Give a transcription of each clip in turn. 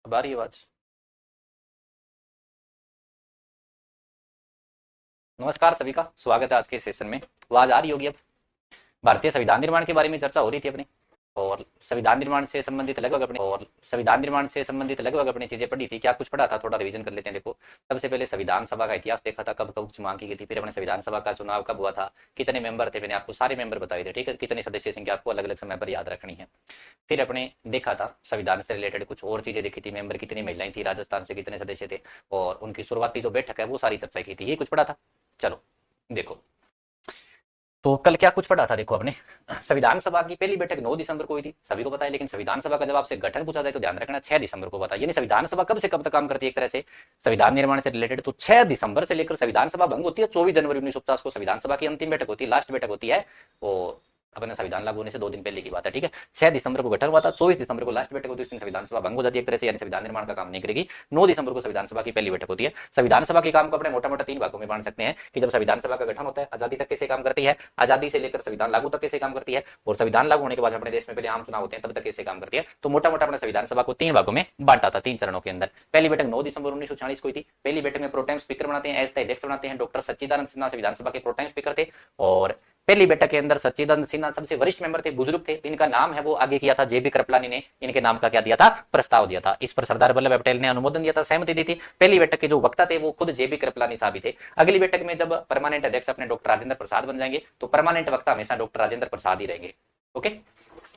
अब आ रही है आवाज? नमस्कार सभी का स्वागत है आज के सेशन में। आवाज आ रही होगी अब। भारतीय संविधान निर्माण के बारे में चर्चा हो रही थी अपनी, और संविधान निर्माण से संबंधित लगभग अपनी चीजें पढ़ी थी। क्या कुछ पढ़ा था, थोड़ा रिवीजन कर लेते हैं। देखो, सबसे पहले संविधान सभा का इतिहास देखा था, कब कब मांग की गई थी। फिर अपने संविधान सभा का चुनाव कब हुआ था, कितने मेंबर थे, मैंने आपको सारे मेंबर बताए थे, ठीक है। कितने सदस्य संख्या आपको अलग अलग समय पर याद रखनी है। फिर अपने देखा था संविधान से रिलेटेड कुछ और चीजें देखी थी, मेंबर कितनी महिलाएं थी, राजस्थान से कितने सदस्य थे, और उनकी शुरुआती जो बैठक है वो सारी चर्चा की थी। ये कुछ पढ़ा था। चलो देखो, तो कल क्या कुछ पढ़ा था। देखो अपने संविधान सभा की पहली बैठक 9 दिसंबर को हुई थी, सभी को पता है। लेकिन संविधान सभा का जब आपसे गठन पूछा जाए तो ध्यान रखना 6 दिसंबर को पता है। यानी संविधान सभा कब से कब तक काम करती है एक तरह से संविधान निर्माण से रिलेटेड, तो 6 दिसंबर से लेकर संविधान सभा भंग होती है 24 जनवरी 1950 को संविधान सभा की अंतिम बैठक होती है, लास्ट बैठक होती है वो अपने संविधान लागू होने से 2 दिन पहले की बात है, ठीक है। 6 दिसंबर को गठन हुआ था, 24 दिसंबर को लास्ट बैठक होती है, उस दिन संविधान सभा भंग हो जाती है एक तरह से, यानी संविधान निर्माण का काम नहीं करेगी। 9 दिसंबर को संविधान सभा की पहली बैठक होती है। संविधान सभा के काम को अपने मोटा मोटा 3 भागों में बांट सकते हैं कि जब संविधान सभा का गठन होता है, आजादी तक कैसे काम करती है, आजादी से लेकर संविधान लागू तक कैसे काम करती है, और संविधान लागू होने के बाद अपने देश में पहले आम चुनाव होते हैं तब तक कैसे काम करती है। तो मोटा मोटा अपने संविधान सभा को 3 भागों में बांटा था, 3 चरणों के अंदर। पहली बैठक 9 दिसंबर 1946 को हुई थी। पहली बैठक में प्रोटेम स्पीकर बनाते हैं, ऐसे अध्यक्ष बनाते हैं डॉक्टर सच्चिदानंद सिन्हा, संविधान सभा के प्रोटेम स्पीकर थे। और पहली बैठक के अंदर सच्चिदानंद सिन्हा सबसे वरिष्ठ मेंबर थे, बुजुर्ग थे। इनका नाम है वो आगे किया था जेबी कृपलानी ने, इनके नाम का क्या दिया था, प्रस्ताव दिया था। इस पर सरदार वल्लभ भाई पटेल ने अनुमोदन दिया था, सहमति दी थी। पहली बैठक के जो वक्ता थे वो खुद जेबी कृपलानी साहब ही थे। अगली बैठक में जब परमानेंट अध्यक्ष अपने डॉक्टर राजेंद्र प्रसाद बन जाएंगे तो परमानेंट वक्ता हमेशा डॉक्टर राजेंद्र प्रसाद ही रहेंगे। ओके,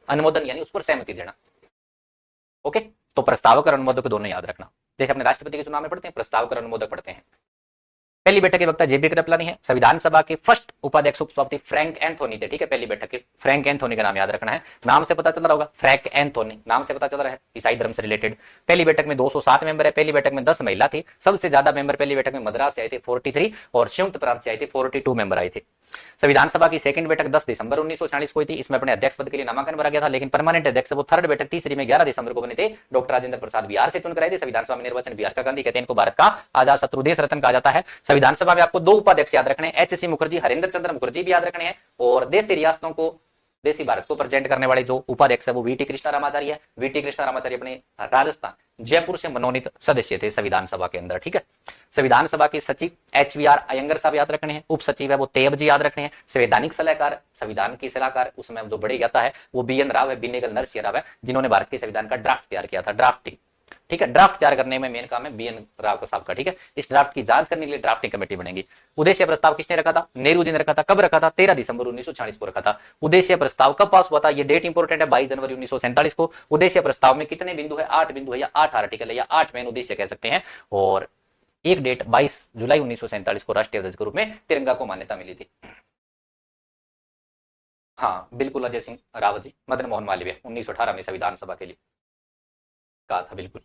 अनुमोदन यानी उस पर सहमति देना। ओके, तो प्रस्तावक और अनुमोदक दोनों याद रखना। जैसे अपने राष्ट्रपति के चुनाव में पढ़ते हैं प्रस्तावक और अनुमोदक पढ़ते हैं। पहली बैठक के वक्ता जेबी कृपलानी है। संविधान सभा के फर्स्ट उपाध्यक्ष उपसभापति फ्रैंक एंथोनी थे, ठीक है। पहली बैठक के फ्रैंक एंथोनी का नाम याद रखना है, नाम से पता चल रहा होगा, फ्रैंक एंथोनी नाम से पता चल रहा है, ईसाई धर्म से रिलेटेड। पहली बैठक में 207 मेंबर है, पहली बैठक में 10 महिला थी। सबसे ज्यादा मेंबर पहली बैठक में मद्रास से आए थे 43, और संयुक्त प्रांत से आए थे 42 मेंबर आए थे। संविधान सभा की सेकंड बैठक 10 दिसंबर 1946 को हुई थी। इसमें अपने अध्यक्ष पद के लिए नामांकन भरा गया था, लेकिन परमानेंट अध्यक्ष वो थर्ड बैठक तीसरी में 11 दिसंबर को बने थे। डॉक्टर राजेंद्र प्रसाद बिहार से चुनकर आए थे। संविधान सभा में निर्वाचन बिहार का गांधी कहते हैं, इनको भारत का आजाद शत्रु देश रत्न कहा जाता है। संविधान सभा में आपको 2 उपाध्यक्ष याद रखने हैं, एचसी मुखर्जी, हरेंद्र चंद्र मुखर्जी भी याद रखने हैं। और देशी रियासतों को, देशी भारत को प्रेजेंट करने वाले जो उपाध्यक्ष है वो वीटी कृष्णा रामाचार्य है। वीटी कृष्णा रामाचार्य अपने राजस्थान जयपुर से मनोनीत सदस्य थे संविधान सभा के अंदर, ठीक है। संविधान सभा के सचिव एचवीआर अयंगर साहब याद रखने हैं। उप सचिव है वो तेब जी याद रखने हैं। संवैधानिक सलाहकार, संविधान की सलाहकार उसमें जो बड़े जाता है वो बीएन राव है, बिनेगल नरसिंह राव है, जिन्होंने भारत के संविधान का ड्राफ्ट तैयार किया था, ड्राफ्टिंग, ठीक है। ड्राफ्ट तैयार करने में मेन काम है बीएन राव का साहब का, ठीक है। इस ड्राफ्ट की जांच करने के लिए ड्राफ्टिंग कमेटी बनेगी। उद्देश्य प्रस्ताव किसने रखा था, नेहरू जी ने रखा था। कब रखा था, 13 दिसंबर 1946 को रखा था। उद्देश्य प्रस्ताव कब पास हुआ था, ये डेट इंपोर्टेंट है, 22 जनवरी 1947 को। उद्देश्य प्रस्ताव में कितने बिंदु है, 8 बिंदु है, या 8 आर्टिकल है, या 8 मेन उद्देश्य कह सकते हैं। और एक डेट 22 जुलाई 1947 को राष्ट्रीय ध्वज के रूप में तिरंगा को मान्यता मिली थी। हाँ बिल्कुल, अजय सिंह रावत जी, मदन मोहन मालवीय 1918 में संविधान सभा के लिए कहा था, बिल्कुल।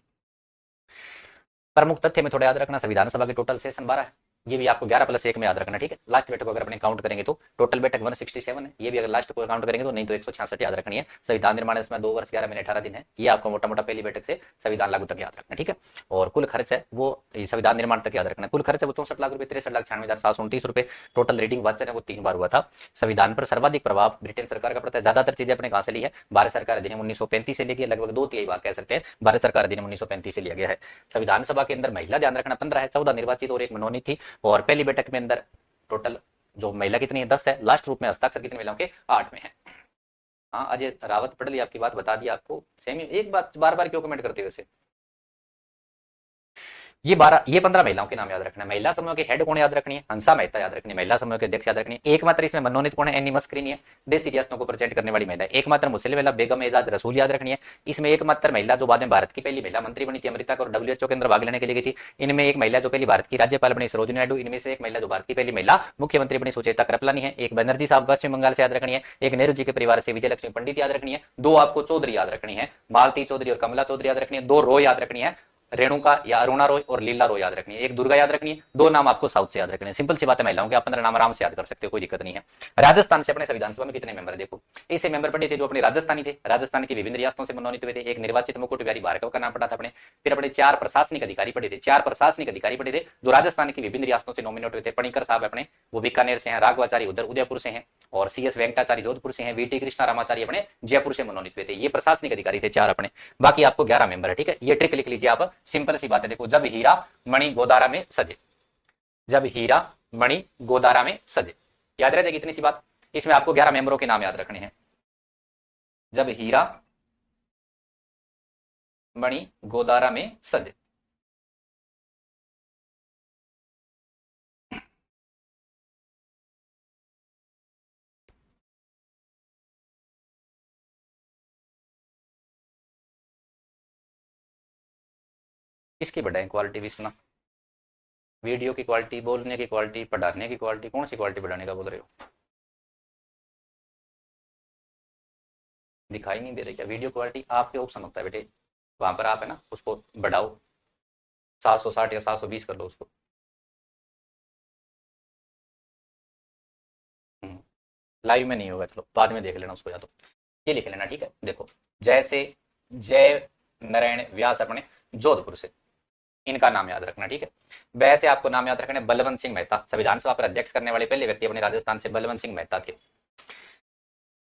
प्रमुख तथ्य में थोड़ा याद रखना, संविधान सभा के टोटल सेशन 12 है, ये भी आपको 11+1 में याद रखना, ठीक है। लास्ट बैठक अगर अपने काउंट करेंगे तो टोटल बैठक 167 है, ये भी अगर लास्ट को काउंट करेंगे तो, नहीं तो 166 याद रखनी है। संविधान निर्माण इसमें 2 वर्ष 11 महीने 18 दिन है, ये आपको मोटा मोटा पहली बैठक से संविधान लागू तक याद रखना, ठीक है। और कुल खर्च है वो संविधान निर्माण तक याद रखना, कुल खर्च है वो 64 लाख रुपए, 63,96,729 रुपए। टोटल रीडिंग वाचन है वो 3 बार हुआ था। संविधान पर सर्वाधिक प्रभाव ब्रिटेन सरकार का पड़ता है। ज्यादातर चीजें अपने कहां से ली है, भारत सरकार अधिनियम 1935 से लेके लगभग 2/3 भाग कह सकते हैं भारत सरकार अधिनियम 1935 से लिया गया है। संविधान सभा के अंदर महिला ध्यान रखना 15 है, 14 निर्वाचित और 1 मनोनीत थी। और पहली बैठक में अंदर टोटल जो महिला कितनी है, 10 है। लास्ट रूप में हस्ताक्षर कितने महिलाओं के, 8 में है। हाँ अजय रावत पढ़ लिया, आपकी बात बता दी आपको। सेम एक बात बार बार क्यों कमेंट करते हो वैसे। ये 15 महिलाओं के नाम याद रखना है। महिला समूह के हेड कौन याद रखनी है, हंसा मेहता याद रखनी है। महिला समूह के अध्यक्ष याद रखनी है। एकमात्र इसमें मनोनीत कौन है, एनी मस्करीनी है, देशी रियासतों को प्रेजेंट करने वाली महिला। एकमात्र मुस्लिम महिला बेगम एजाज रसूल याद रखनी है। इसमें एकमात्र महिला जो बाद में भारत की पहली महिला मंत्री बनी थी, अमृता कौर डब्ल्यूएचओ के अंदर भाग लेने के लिए गई थी। इनमें एक महिला जो पहली भारत की राज्यपाल बनी सरोजिनी नायडू। इनमें से एक महिला जो भारत की पहली महिला मुख्यमंत्री बनी सुचेता कृपलानी है। एक बनर्जी साहब पश्चिम बंगाल से याद रखनी है। एक नेहरू जी के परिवार से विजय लक्ष्मी पंडित याद रखनी है। 2 आपको चौधरी याद रखनी है, मालती चौधरी और कमला चौधरी याद रखनी है। 2 रॉय याद रखनी है, रेणुका या अरुणा रॉय और लीला रॉय याद रखनी है। एक दुर्गा याद रखनी है। 2 नाम आपको साउथ से याद रखने हैं। सिंपल सी बात है, महिलाओं के आप 15 नाम आराम से याद कर सकते हो, कोई दिक्कत नहीं है। राजस्थान से अपने संविधान सभा में कितने मेंबर है, देखो ऐसे मेंबर पढ़े थे जो अपने राजस्थानी थे, राजस्थान की विभिन्न रियासतों से मनोनीत हुए थे। एक निर्वाचित मुकुट बिहारी भार्गव का नाम पढ़ा था अपने। फिर अपने 4 प्रशासनिक अधिकारी पढ़े थे, 4 प्रशासनिक अधिकारी पढ़े थे जो राजस्थान की विभिन्न रियासतों से नॉमिनेट हुए थे। पणिकर साहब अपने वो बीकानेर से हैं, राघवाचारी उधर उदयपुर से हैं, और CS वेंकटाचार्य जोधपुर से हैं, VT कृष्णा रामाचार्य अपने जयपुर से मनोनीत हुए थे। ये प्रशासनिक अधिकारी थे 4 अपने, बाकी आपको 11 मेंबर है, ठीक है। ये ट्रिक लिख लीजिए आप, सिंपल सी बात है। देखो, जब हीरा मणि गोदारा में सजे, जब हीरा मणि गोदारा में सजे, याद रहते इतनी सी बात। इसमें आपको 11 मेंबरों के नाम याद रखने हैं। जब हीरा मणि गोदारा में सजे, किसकी बढ़ाएं क्वालिटी भी सुना, वीडियो की क्वालिटी, बोलने की क्वालिटी, पढ़ाने की क्वालिटी, कौन सी क्वालिटी बढ़ाने का बोल रहे हो? दिखाई नहीं दे रही क्या वीडियो क्वालिटी? आपके ऑप्शन होता है बेटे, वहां पर आप है ना उसको बढ़ाओ, 760 या 720 कर लो उसको। लाइव में नहीं होगा, चलो बाद में देख लेना उसको, या तो ये लिख लेना, ठीक है। देखो, जैसे जय नारायण व्यास अपने जोधपुर से, इनका नाम याद रखना, ठीक है। वैसे आपको नाम याद रखना है बलवंत सिंह मेहता, संविधान सभा पर अध्यक्ष करने वाले पहले व्यक्ति अपने राजस्थान से बलवंत सिंह मेहता थे।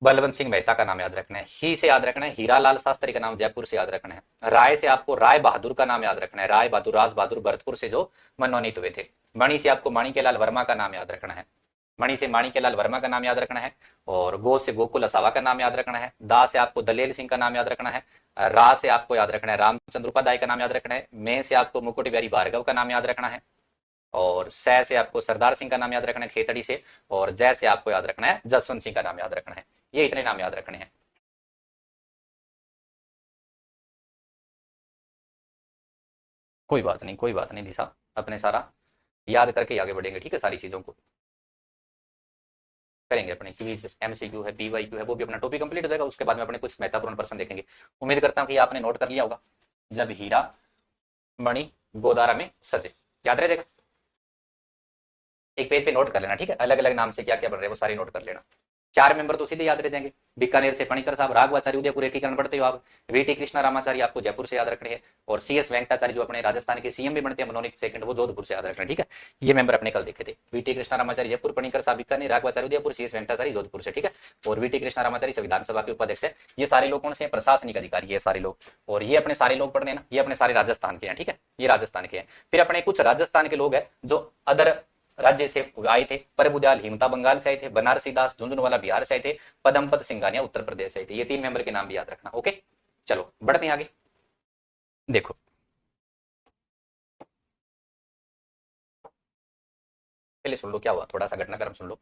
बलवंत सिंह मेहता का नाम याद रखना है। ही से याद रखना है हीरालाल शास्त्री का नाम जयपुर से याद रखना है। राय से आपको राय बहादुर का नाम याद रखना है, राय बहादुर, राज बहादुर भरतपुर से जो मनोनीत हुए थे। मणि से आपको माणिक्यलाल वर्मा का नाम याद रखना है, मणि से माणिक्यलाल वर्मा का नाम याद रखना है। और गो से गोकुल असावा का नाम याद रखना है। दा से आपको दलेल सिंह का नाम याद रखना है। रा से आपको याद रखना है रामचंद्र उपाध्याय का नाम याद रखना है। मे से आपको मुकुट बिहारी भार्गव का नाम याद रखना है। और सै से आपको सरदार सिंह का नाम याद रखना है खेतड़ी से। और जय से आपको याद रखना है जसवंत सिंह का नाम याद रखना है। ये इतने नाम याद रखने हैं। कोई बात नहीं, कोई बात नहीं दिशा, अपने सारा याद करके आगे बढ़ेंगे, ठीक है। सारी चीजों को करेंगे अपने, क्विज MCQ है, PYQ है, वो भी अपना टॉपिक कंप्लीट हो जाएगा। उसके बाद में अपने कुछ महत्वपूर्ण प्रश्न देखेंगे। उम्मीद करता हूँ कि आपने नोट कर लिया होगा। जब हीरा मणि गोदारा में सजे, याद रह जाएगा। एक पेज पे नोट कर लेना, ठीक है। अलग अलग नाम से क्या क्या बन रहे हैं वो सारी नोट कर लेना। 4 मेंबर तो सीधे याद रह जाएंगे। बीकानेर से पणिकर साहब, राघवाचार्य उदयपुर एकीकरण पढ़ते हो आप। VT कृष्णा रामाचार्य आपको जयपुर से याद रखने हैं। और CS वेंकटाचार्य जो अपने राजस्थान के CM भी बनते हैं मनोनीत सेकंड, वो जोधपुर से याद रखना है, ठीक है। ये मेंबर अपने कल देखे थे। VT कृष्णा रामाचार्य जयपुर, पणिकर साहब बीकानेर, राघवाचार्य उदयपुर, CS वेंकटाचार्य जोधपुर से, ठीक है। और VT कृष्णा रामाचार्य संविधान सभा के उपाध्यक्ष है। ये सारे लोग कौन से? प्रशासनिक अधिकारी है सारे लोग। और ये अपने सारे लोग पढ़ने ना, ये अपने सारे राजस्थान के हैं, ठीक है। ये राजस्थान के हैं। फिर अपने कुछ राजस्थान के लोग हैं जो अदर राज्य से आए थे। प्रभुदयाल हिमता बंगाल से आए थे। बनारसी दास झुंझुनवाला बिहार से आए थे। पदमपत सिंघानिया उत्तर प्रदेश से आए थे। ये 3 मेंबर के नाम भी याद रखना, ओके। चलो बढ़ते हैं आगे। देखो, पहले सुन लो क्या हुआ, थोड़ा सा घटनाक्रम सुन लो।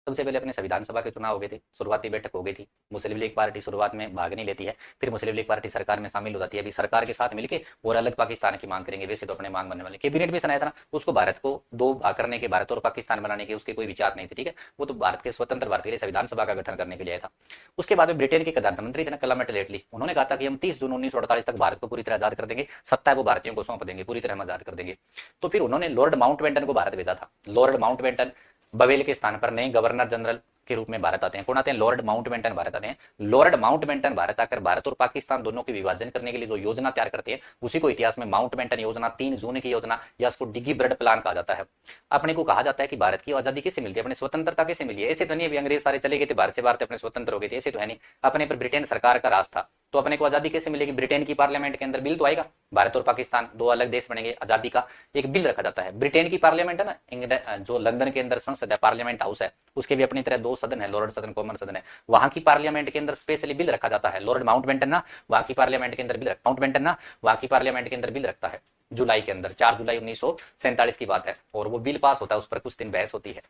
सबसे पहले अपने संविधान सभा के चुनाव हो गए थे, शुरुआती बैठक हो गई थी। मुस्लिम लीग पार्टी शुरुआत में भाग नहीं लेती है, फिर मुस्लिम लीग पार्टी सरकार में शामिल हो जाती है। अभी सरकार के साथ मिलकर और अलग पाकिस्तान की मांग करेंगे। वैसे तो अपने मांग बनने वाले कैबिनेट भी बनाया था ना, उसको भारत को 2 भाग करने के, भारत और पाकिस्तान बनाने के उसके कोई विचार नहीं थे, ठीक है। वो तो भारत के स्वतंत्र भारत के लिए संविधान सभा का गठन करने के लिए था। उसके बाद में ब्रिटेन के प्रधानमंत्री थे ना कलमेट लेटली, उन्होंने कहा था कि हम 30 जून 1948 तक भारत को पूरी तरह आजाद कर देंगे, सत्ता है वो भारतीयों को सौंप देंगे, पूरी तरह हम आजाद कर देंगे। तो फिर उन्होंने लॉर्ड माउंटबेटन को भारत भेजा था। लॉर्ड माउंटबेटन बवेल के स्थान पर नए गवर्नर जनरल के रूप में भारत आते हैं। कौन आते हैं? लॉर्ड माउंटबेटन भारत आते हैं। लॉर्ड माउंटबेटन भारत आकर भारत और पाकिस्तान दोनों के विभाजन करने के लिए जो योजना तैयार करते हैं, उसी को इतिहास में माउंटबेटन योजना, 3 जून की योजना, या उसको डिगी ब्रेड प्लान कहा जाता है। अपने को कहा जाता है कि भारत की आजादी कैसे मिलती है, अपनी स्वतंत्रता कैसे मिली है। ऐसे तो नहीं अभी अंग्रेज सारे चले गए थे भारत से, भारत अपने स्वतंत्र हो गए थे, ऐसे तो है नहीं। अपने पर ब्रिटेन सरकार का राज था, तो अपने को आजादी कैसे मिलेगी? ब्रिटेन की पार्लियामेंट के अंदर बिल तो आएगा, भारत और पाकिस्तान 2 अलग देश बनेंगे, आजादी का एक बिल रखा जाता है। ब्रिटेन की पार्लियामेंट है ना, जो लंदन के अंदर संसद है, पार्लियामेंट हाउस है, उसके भी अपनी तरह 2 सदन है, लॉर्ड सदन, कॉमन सदन है। वहां की पार्लियामेंट के अंदर स्पेशली बिल रखा जाता है। लॉर्ड माउंटबेटन ना वहां की पार्लियामेंट के अंदर बिल, माउंटबेटन ना वहां की पार्लियामेंट के अंदर बिल रखता है जुलाई के अंदर, 4 जुलाई 1947 की बात है। और वो बिल पास होता है, उस पर कुछ दिन बहस होती है।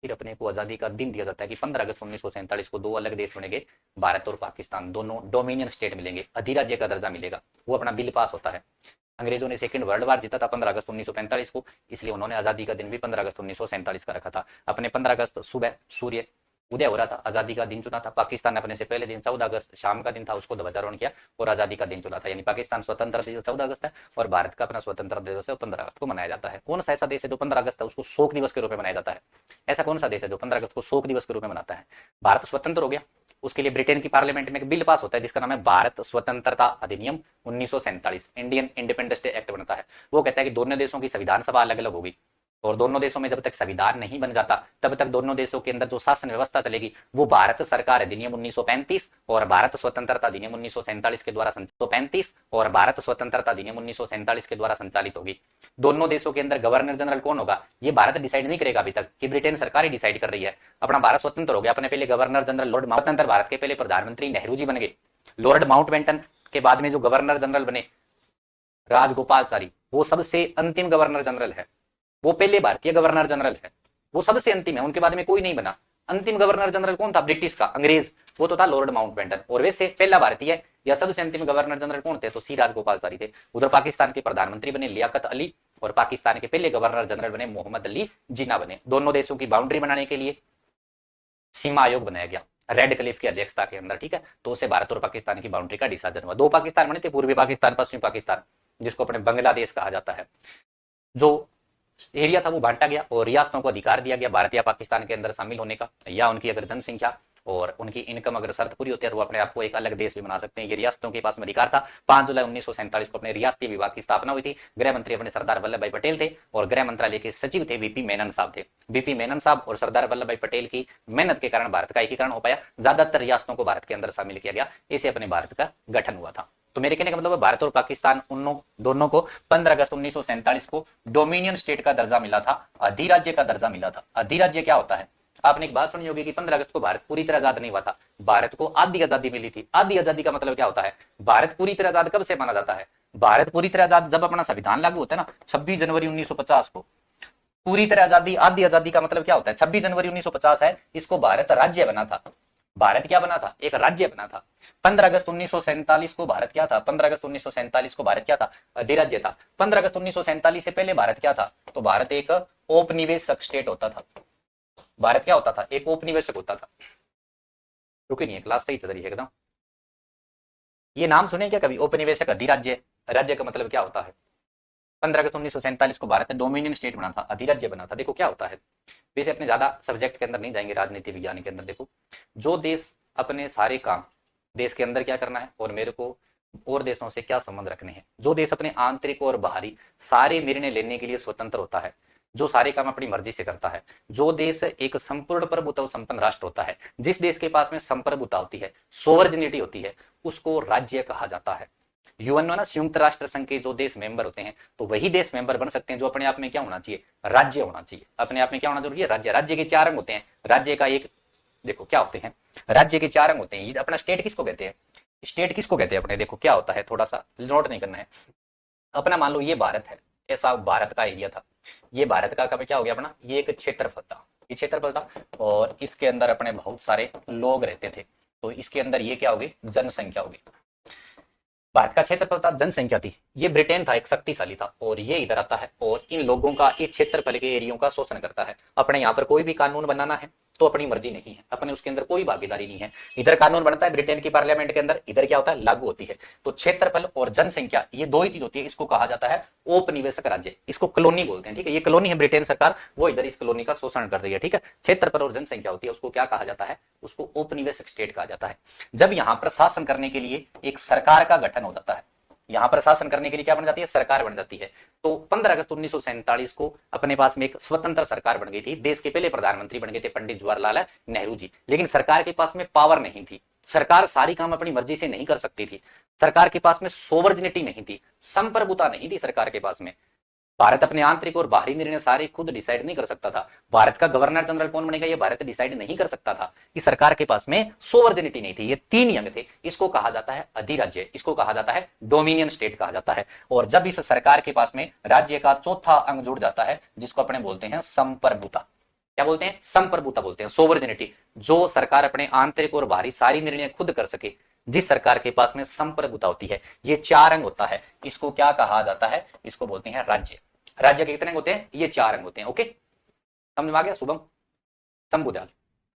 फिर अपने को आजादी का दिन दिया जाता है कि 15 अगस्त 1947 को 2 अलग देश बनेंगे, भारत और पाकिस्तान, दोनों डोमिनियन स्टेट मिलेंगे, अधिराज्य का दर्जा मिलेगा। वो अपना बिल पास होता है। अंग्रेजों ने सेकंड वर्ल्ड वार जीता था 15 अगस्त 1945 को, इसलिए उन्होंने आजादी का दिन भी 15 अगस्त 1947 का रखा था। अपने 15 अगस्त सुबह सूर्य उदय हो रहा था, आजादी का दिन चुना था। पाकिस्तान ने अपने से पहले दिन 14 अगस्त शाम का दिन था, उसको ध्वजारोहण किया और आजादी का दिन चुना था। यानी पाकिस्तान स्वतंत्र दिवस 14 अगस्त है और भारत का अपना स्वतंत्र दिवस है 15 अगस्त को मनाया जाता है। कौन सा ऐसा देश है जो 15 अगस्त है उसको शोक दिवस के रूप में मनाया जाता है? ऐसा कौन सा देश है जो 15 अगस्त को शोक दिवस के रूप में मनाता है? भारत स्वतंत्र हो गया, उसके लिए ब्रिटेन की पार्लियामेंट में एक बिल पास होता है जिसका नाम है भारत स्वतंत्रता अधिनियम 1947, इंडियन इंडिपेंडेंस डे एक्ट बनता है। वो कहता है कि दोनों देशों की संविधान सभा अलग अलग होगी, और दोनों देशों में जब तक संविधान नहीं बन जाता तब तक दोनों देशों के अंदर जो शासन व्यवस्था चलेगी वो भारत सरकार अधिनियम 1935 और भारत स्वतंत्रता अधिनियम 1947 के द्वारा 1935 और भारत स्वतंत्रता अधिनियम 1947 के द्वारा संचालित होगी। दोनों देशों के अंदर गवर्नर जनरल कौन होगा ये भारत डिसाइड नहीं करेगा, अभी तक कि ब्रिटेन सरकार ही डिसाइड कर रही है। अपना भारत स्वतंत्र हो गया, अपने पहले governor general Lord Mountbatten, Bharat के पहले प्रधानमंत्री नेहरू जी बन गए। लॉर्ड माउंटबेटन के बाद में जो गवर्नर जनरल बने राजगोपालचारी, वो सबसे अंतिम गवर्नर जनरल है, वो पहले भारतीय गवर्नर जनरल है, वो सबसे अंतिम है, उनके बाद में कोई नहीं बना। अंतिम गवर्नर जनरल कौन था ब्रिटिश का, अंग्रेज, वो तो था लॉर्ड माउंटबेटन। और वैसे पहला भारतीय या सबसे अंतिम गवर्नर जनरल कौन थे, तो सी राजगोपालचारी थे। उधर पाकिस्तान के प्रधानमंत्री बने लियाकत अली और पाकिस्तान के पहले गवर्नर जनरल बने मोहम्मद अली जिन्ना बने। दोनों देशों की बाउंड्री बनाने के लिए सीमा आयोग बनाया गया रेड क्लिफ की अध्यक्षता के अंदर, ठीक है। तो उसे भारत और पाकिस्तान की बाउंड्री का डिसीजन हुआ। दो पाकिस्तान बने थे, पूर्वी पाकिस्तान, पश्चिमी पाकिस्तान, जिसको अपने बांग्लादेश कहा जाता है। जो एरिया था वो बांटा गया और रियासतों को अधिकार दिया गया भारत या पाकिस्तान के अंदर शामिल होने का, या उनकी अगर जनसंख्या और उनकी इनकम अगर शर्त पूरी होती है तो वो अपने आप को एक अलग देश भी बना सकते हैं। ये रियासतों के पास में अधिकार था। 5 जुलाई 1947 को अपने रियासती विभाग की स्थापना हुई थी। गृह मंत्री अपने सरदार वल्लभ भाई पटेल थे और गृह मंत्रालय के सचिव थे वीपी मेनन साहब थे। वीपी मेनन साहब और सरदार वल्लभ भाई पटेल की मेहनत के कारण भारत का एकीकरण हो पाया, ज्यादातर रियासतों को भारत के अंदर शामिल किया गया, इसे अपने भारत का गठन हुआ था। तो मेरे कहने का मतलब है भारत और पाकिस्तान उन दोनों को 15 अगस्त 1947 को डोमिनियन स्टेट का दर्जा मिला था, अधिराज्य का दर्जा मिला था। अधिराज्य क्या होता है, आपने एक बात सुनी होगी कि 15 अगस्त को भारत पूरी तरह आजाद नहीं हुआ था, भारत को आधी आजादी मिली थी। आधी आजादी का मतलब क्या होता है, भारत पूरी तरह आजाद कब से माना जाता है, भारत पूरी तरह आजाद जब अपना संविधान लागू होता है ना, 26 जनवरी 1950 को। पूरी तरह आजादी, आधी आजादी का मतलब क्या होता है, 26 जनवरी 1950 है, इसको भारत राज्य बना था। भारत क्या बना था, एक राज्य बना था। 15 अगस्त 1947 को भारत क्या था, 15 अगस्त 1947 को भारत क्या था, अधिराज्य था। 15 अगस्त 1947 से पहले भारत क्या था, तो भारत एक औपनिवेशिक स्टेट होता था। भारत क्या होता था, एक औपनिवेशिक होता था। रुके नहीं है, क्लास सही चल रही है एकदम। ये नाम सुने क्या कभी, औपनिवेशिक, अधिराज्य। राज्य का मतलब क्या होता है। 15 अगस्त 1947 को भारत ने डोमिनियन स्टेट बना था, अधिराज्य बना था। देखो क्या होता है, वैसे अपने ज्यादा सब्जेक्ट के अंदर नहीं जाएंगे, राजनीति विज्ञान के अंदर देखो, जो देश अपने सारे काम देश के अंदर क्या करना है और मेरे को और देशों से क्या संबंध रखने हैं, जो देश अपने आंतरिक और बाहरी सारे निर्णय लेने के लिए स्वतंत्र होता है, जो सारे काम अपनी मर्जी से करता है, जो देश एक संपूर्ण प्रभुत्व संपन्न राष्ट्र होता है, जिस देश के पास में संप्रभुता होती है, सोवर्जिनिटी होती है, उसको राज्य कहा जाता है। यूएन ना, संयुक्त राष्ट्र संघ के जो देश मेंबर होते हैं तो वही देश मेंबर बन सकते हैं जो अपने आप में क्या होना चाहिए, राज्य होना चाहिए। अपने आप में क्या होना जरूरी है, राज्य। राज्य के 4 अंग होते हैं। राज्य का एक देखो क्या होते हैं, राज्य के 4 अंग होते हैं। अपना स्टेट किसको कहते हैं, स्टेट किसको कहते हैं अपने, देखो क्या होता है, थोड़ा सा नोट नहीं करना है। अपना मान लो ये भारत है, ऐसा भारत का एरिया था, ये भारत का कभी क्या हो गया अपना, ये एक क्षेत्रफल था, ये क्षेत्रफल था और इसके अंदर अपने बहुत सारे लोग रहते थे, तो इसके अंदर ये क्या होगी, जनसंख्या होगी। भारत का क्षेत्रफल था, जनसंख्या थी। ये ब्रिटेन था, एक शक्तिशाली था, और ये इधर आता है और इन लोगों का, इस क्षेत्रफल के एरियो का शोषण करता है। अपने यहाँ पर कोई भी कानून बनाना है तो अपनी मर्जी नहीं है, अपने उसके अंदर कोई भागीदारी नहीं है। इधर कानून बनता है ब्रिटेन की पार्लियामेंट के अंदर, इधर क्या होता है, लागू होती है। तो क्षेत्रफल और जनसंख्या ये दो ही चीज होती है, इसको कहा जाता है औपनिवेशिक राज्य, इसको कॉलोनी बोलते हैं, ठीक है। ये कॉलोनी है ब्रिटेन सरकार, वो इधर इस कॉलोनी का शोषण कर रही है, ठीक है। क्षेत्रफल और जनसंख्या होती है, उसको क्या कहा जाता है, उसको औपनिवेशिक स्टेट कहा जाता है। जब यहाँ पर शासन करने के लिए एक सरकार का गठन हो जाता है, यहाँ पर शासन करने के लिए क्या बन जाती है, सरकार बन जाती है। तो 15 अगस्त 1947 को अपने पास में एक स्वतंत्र सरकार बन गई थी। देश के पहले प्रधानमंत्री बन गए थे पंडित जवाहरलाल नेहरू जी, लेकिन सरकार के पास में पावर नहीं थी। सरकार सारी काम अपनी मर्जी से नहीं कर सकती थी। सरकार के पास में सोवर्जिनिटी नहीं थी, संप्रभुता नहीं थी सरकार के पास में। भारत अपने आंतरिक और बाहरी निर्णय सारे खुद डिसाइड नहीं कर सकता था। भारत का गवर्नर जनरल कौन बनेगा ये भारत डिसाइड नहीं कर सकता था, कि सरकार के पास में सोवर्जिनिटी नहीं थी। ये 3 अंग थे, इसको कहा जाता है अधिराज्य, इसको कहा जाता है डोमिनियन स्टेट कहा जाता है। और जब इस सरकार के पास में राज्य का चौथा अंग जुड़ जाता है, जिसको अपने बोलते हैं संप्रभुता, क्या बोलते हैं, संप्रभुता बोलते हैं, सोवर्जिनिटी, जो सरकार अपने आंतरिक और बाहरी सारी निर्णय खुद कर सके, जिस सरकार के पास में संप्रभुता होती है, ये 4 अंग होता है, इसको क्या कहा जाता है, इसको बोलते हैं राज्य। राज्य के कितने अंग होते हैं, ये 4 अंग होते हैं। ओके, समझ में आ गया शुभम, संबुदाल।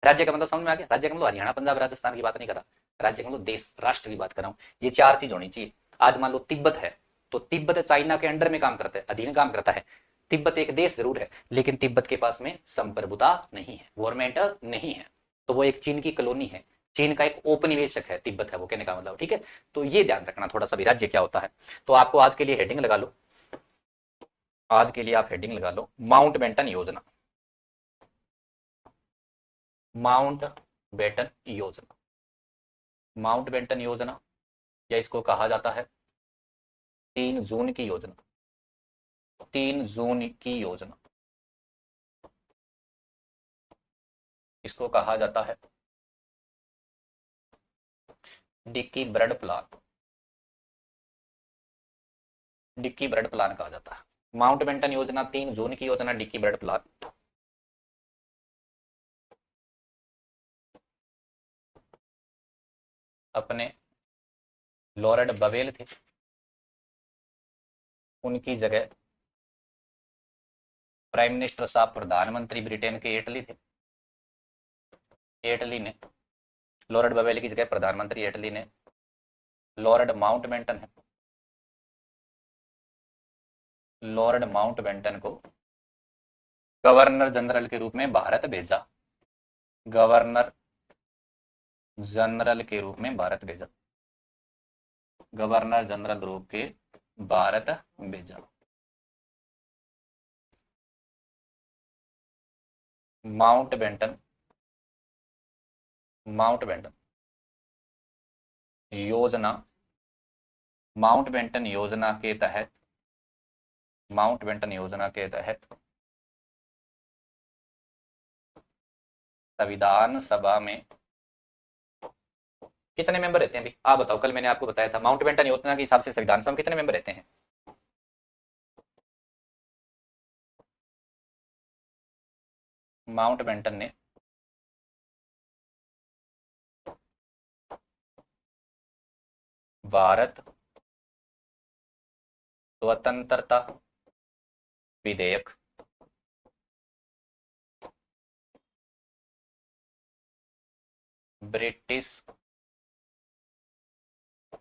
राज्य का मतलब समझ में आ गया, राज्य का मतलब हरियाणा पंजाब राजस्थान की बात नहीं कर रहा, राज्य का मतलब देश राष्ट्र की बात कर रहा हूं। ये 4 चीज होनी चाहिए। आज मान लो तिब्बत है, तो तिब्बत चाइना के अंडर में काम करता है, अधीन काम करता है। तिब्बत एक देश जरूर है, लेकिन तिब्बत के पास में संप्रभुता नहीं है, गवर्नमेंट नहीं है, तो वो एक चीन की कॉलोनी है, चीन का एक औपनिवेशक है, तिब्बत है वो, कहने का मतलब, ठीक है। तो ये ध्यान रखना थोड़ा सा भी, राज्य क्या होता है। तो आपको आज के लिए हेडिंग लगा लो, आज के लिए आप हेडिंग लगा लो माउंटबेटन योजना। माउंटबेटन योजना, माउंटबेटन योजना, या इसको कहा जाता है 3 जून की योजना। 3 जून की योजना इसको कहा जाता है Dickie bird plan. Dickie bird plan कहा जाता है माउंटबेटन योजना, 3 जून की योजना, डिक्की ब्रेड प्लान। अपने लॉर्ड बवेल थे, उनकी जगह प्राइम मिनिस्टर साहब प्रधानमंत्री ब्रिटेन के इटली थे। इटली ने लॉर्ड बवेल की जगह प्रधानमंत्री इटली ने लॉर्ड माउंटबेटन है, लॉर्ड माउंटबेटन को गवर्नर जनरल के रूप में भारत भेजा। गवर्नर जनरल के रूप में भारत भेजा। गवर्नर जनरल रूप के भारत भेजा। माउंटबेटन, माउंटबेटन योजना, माउंटबेटन योजना के तहत, माउंटबेटन योजना के तहत संविधान सभा में कितने मेंबर रहते हैं? अभी आप बताओ, कल मैंने आपको बताया था माउंटबेटन योजना के हिसाब से संविधान सभा में कितने मेंबर रहते हैं? माउंटबेटन ने भारत स्वतंत्रता विधेयक ब्रिटिश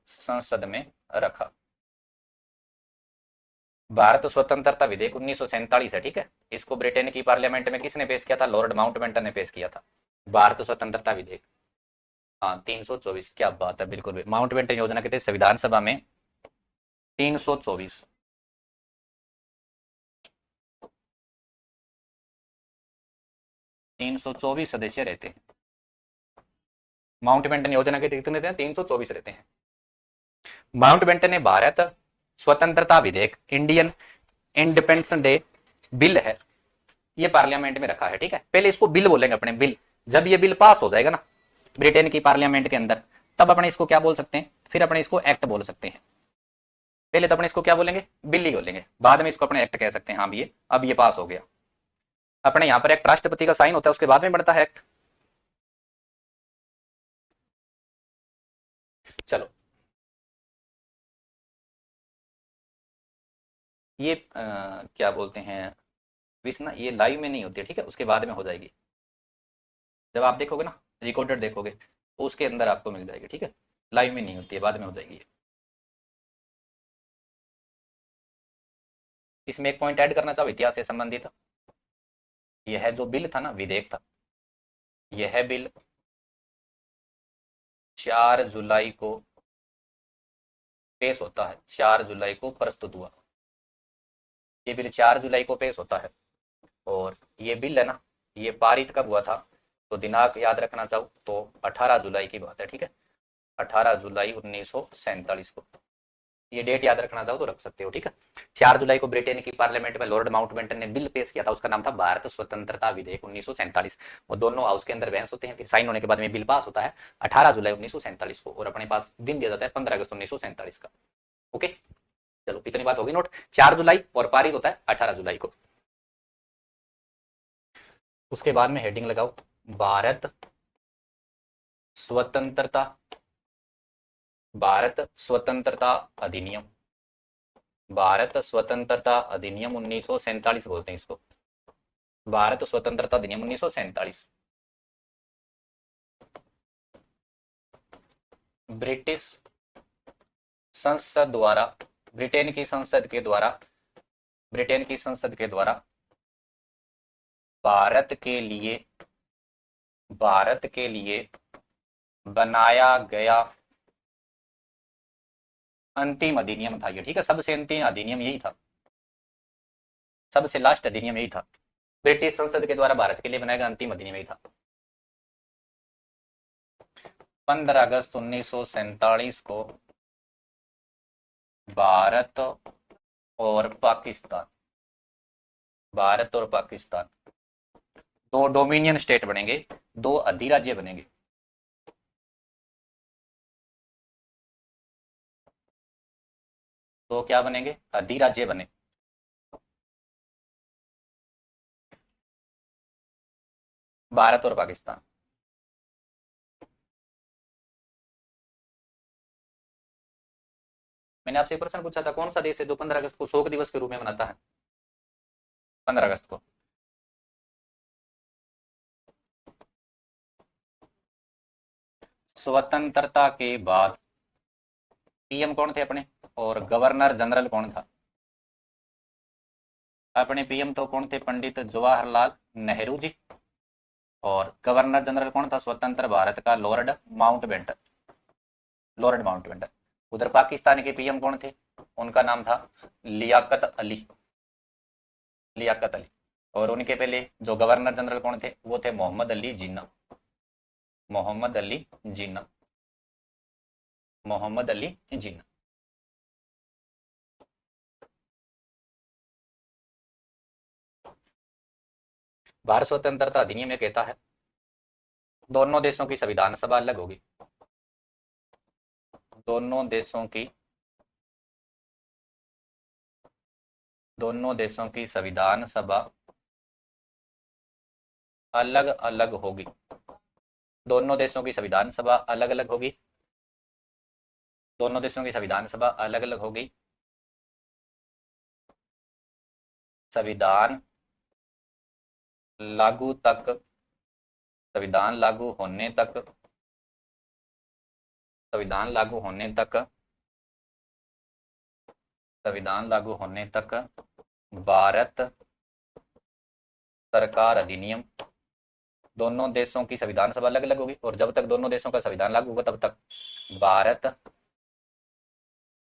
संसद में रखा। भारत स्वतंत्रता विधेयक 1947 है, ठीक है। इसको ब्रिटेन की पार्लियामेंट में किसने पेश किया था? लॉर्ड माउंटबेटन ने पेश किया था भारत स्वतंत्रता विधेयक। हाँ 324, क्या बात है, बिल्कुल। माउंटबेटन योजना के तहत संविधान सभा में 324 324 सदस्य रहते हैं। माउंटबेटन योजना के कितने रहते हैं? 324 रहते हैं। माउंटबेटन ने भारत स्वतंत्रता विधेयक, इंडियन इंडिपेंडेंस डे बिल है, ये पार्लियामेंट में रखा है, ठीक है। पहले इसको बिल बोलेंगे अपने, बिल। जब ये बिल पास हो जाएगा ना ब्रिटेन की पार्लियामेंट के अंदर, तब अपने इसको क्या बोल सकते हैं? फिर अपने इसको एक्ट बोल सकते हैं। पहले तो अपने इसको क्या बोलेंगे? बिल ही बोलेंगे, बाद में इसको अपने एक्ट कह सकते हैं। हाँ ये अब ये पास हो गया। अपने यहाँ पर एक राष्ट्रपति का साइन होता है, उसके बाद में बढ़ता है एक्ट। चलो ये क्या बोलते हैं विश ना, ये लाइव में नहीं होती है, ठीक है, उसके बाद में हो जाएगी। जब आप देखोगे ना, रिकॉर्डेड देखोगे, तो उसके अंदर आपको मिल जाएगी, ठीक है। लाइव में नहीं होती है, बाद में हो जाएगी। इसमें एक पॉइंट ऐड करना चाहो इतिहास से संबंधित। यह जो बिल था ना, विधेयक था, यह बिल 4 जुलाई को पेश होता है। 4 जुलाई को प्रस्तुत हुआ। ये बिल 4 जुलाई को पेश होता है। और ये बिल है ना, ये पारित कब हुआ था? तो दिनांक याद रखना चाहो तो 18 जुलाई की बात है, ठीक है। 18 जुलाई 1947 को। ये डेट याद रखना चाहो तो रख सकते हो, ठीक है। 4 जुलाई को ब्रिटेन की पार्लियामेंट में लॉर्ड माउंटबेटन ने बिल पेश किया था, उसका नाम था भारत स्वतंत्रता विधेयक 1947। वो दोनों हाउस के अंदर बहस होते हैं, फिर साइन होने के बाद में बिल पास होता है 18 जुलाई 1947 को, और अपने पास दिन दिया जाता है 15 अगस्त 1947 का। ओके, चलो इतनी बात होगी नोट। 4 जुलाई और पारित होता है 18 जुलाई को। उसके बाद में हेडिंग लगाओ भारत स्वतंत्रता, भारत स्वतंत्रता अधिनियम। भारत स्वतंत्रता अधिनियम 1947 बोलते हैं इसको। भारत स्वतंत्रता अधिनियम 1947 ब्रिटिश संसद द्वारा, ब्रिटेन की संसद के द्वारा, ब्रिटेन की संसद के द्वारा भारत के लिए, भारत के लिए बनाया गया अंतिम अधिनियम था ये, ठीक है। सबसे अंतिम अधिनियम यही था। सबसे लास्ट अधिनियम यही था, ब्रिटिश संसद के द्वारा भारत के लिए बनाया गया अंतिम अधिनियम यही था। 15 अगस्त 1947 को भारत और पाकिस्तान, भारत और पाकिस्तान दो डोमिनियन स्टेट बनेंगे, दो अधिराज्य बनेंगे। तो क्या बनेंगे? अधिराज्य बने। भारत और पाकिस्तान। मैंने आपसे प्रश्न पूछा था कौन सा देश है जो 15 अगस्त को शोक दिवस के रूप में मनाता है? 15 अगस्त को। स्वतंत्रता के बाद पीएम कौन थे अपने, और गवर्नर जनरल कौन था? अपने पीएम तो कौन थे? पंडित जवाहरलाल नेहरू जी। और गवर्नर जनरल कौन था स्वतंत्र भारत का? Lord Mountbatten. Lord Mountbatten. उधर पाकिस्तान के पीएम कौन थे? उनका नाम था लियाकत अली। लियाकत अली। और उनके पहले जो गवर्नर जनरल कौन थे? वो थे मोहम्मद अली जिन्ना। मोहम्मद अली जिन्ना। मोहम्मद अली जिन्ना। भारत स्वतंत्रता अधिनियम में कहता है दोनों देशों की संविधान सभा अलग होगी। दोनों देशों की, दोनों देशों की संविधान सभा अलग अलग होगी। दोनों देशों की संविधान सभा अलग अलग होगी। दोनों देशों की संविधान सभा अलग अलग होगी। संविधान लागू तक, संविधान लागू होने तक, संविधान लागू होने तक, संविधान लागू होने तक भारत सरकार अधिनियम, दोनों देशों की संविधान सभा अलग अलग होगी और जब तक दोनों देशों का संविधान लागू होगा तब तक भारत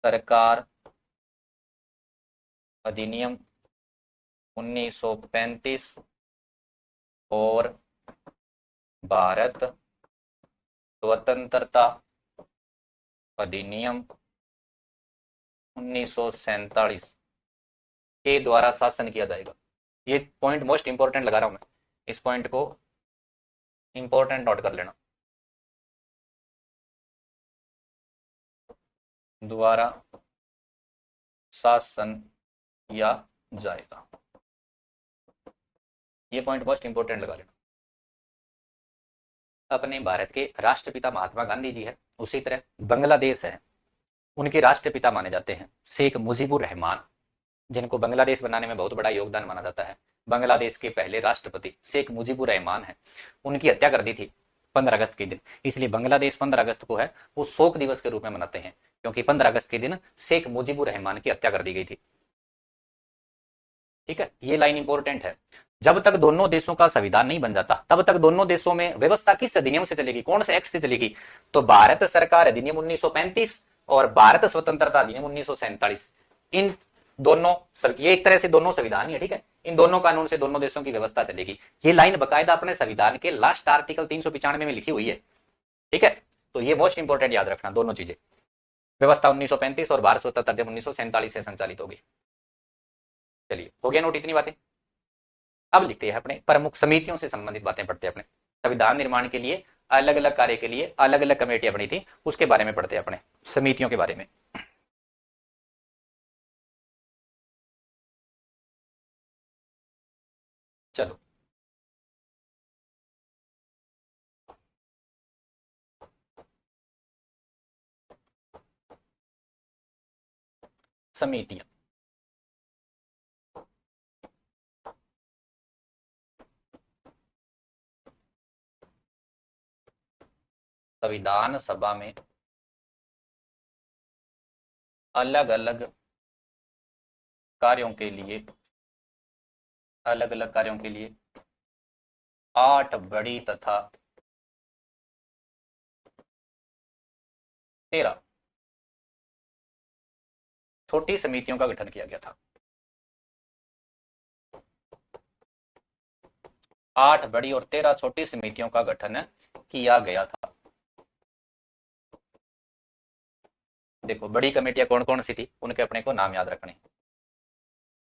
सरकार अधिनियम 1935 और भारत स्वतंत्रता अधिनियम 1947 के द्वारा शासन किया जाएगा। ये पॉइंट मोस्ट इंपोर्टेंट लगा रहा हूं मैं, इस पॉइंट को इंपोर्टेंट नोट कर लेना। द्वारा शासन किया जाएगा, ये पॉइंट मोस्ट इंपोर्टेंट लगा लेना। अपने भारत के राष्ट्रपिता महात्मा गांधी जी है, उसी तरह बांग्लादेश है, उनके राष्ट्रपिता माने जाते हैं शेख मुजीबुर रहमान, जिनको बांग्लादेश बनाने में बहुत बड़ा योगदान माना जाता है। बांग्लादेश के पहले राष्ट्रपति शेख मुजीबुर रहमान है, उनकी हत्या कर दी थी 15 अगस्त के दिन, इसलिए बांग्लादेश 15 अगस्त को है वो शोक दिवस के रूप में मनाते हैं, क्योंकि 15 अगस्त के दिन शेख मुजीबुर रहमान की हत्या कर दी गई थी। ठीक है, ये लाइन इंपॉर्टेंट है। जब तक दोनों देशों का संविधान नहीं बन जाता तब तक दोनों देशों में व्यवस्था किस अधिनियम से चलेगी, कौन से एक्ट से चलेगी? तो भारत सरकार अधिनियम 1935 और भारत स्वतंत्रता अधिनियम 1947। इन दोनों, ये एक तरह से दोनों संविधान ही है, ठीक है, इन दोनों कानून से दोनों देशों की व्यवस्था चलेगी। ये लाइन बकायदा अपने संविधान के लास्ट आर्टिकल 395 में लिखी हुई है। ठीक है, तो ये मोस्ट इंपोर्टेंट याद रखना, दोनों चीजें। व्यवस्था 1935 और भारत स्वतंत्रता अधिनियम 1947 से संचालित होगी। चलिए, हो गया नोट इतनी बातें। अब लिखते हैं अपने प्रमुख समितियों से संबंधित बातें पढ़ते हैं। अपने संविधान निर्माण के लिए अलग अलग कार्य के लिए अलग अलग कमेटियां बनी थी, उसके बारे में पढ़ते हैं, अपने समितियों के बारे में। चलो, समितियां। संविधान सभा में अलग अलग कार्यों के लिए, अलग अलग कार्यों के लिए 8 बड़ी तथा 13 छोटी समितियों का गठन किया गया था। 8 बड़ी और 13 छोटी समितियों का गठन किया गया था। देखो बड़ी कमेटियां कौन कौन सी थी, उनके अपने को नाम याद रखने।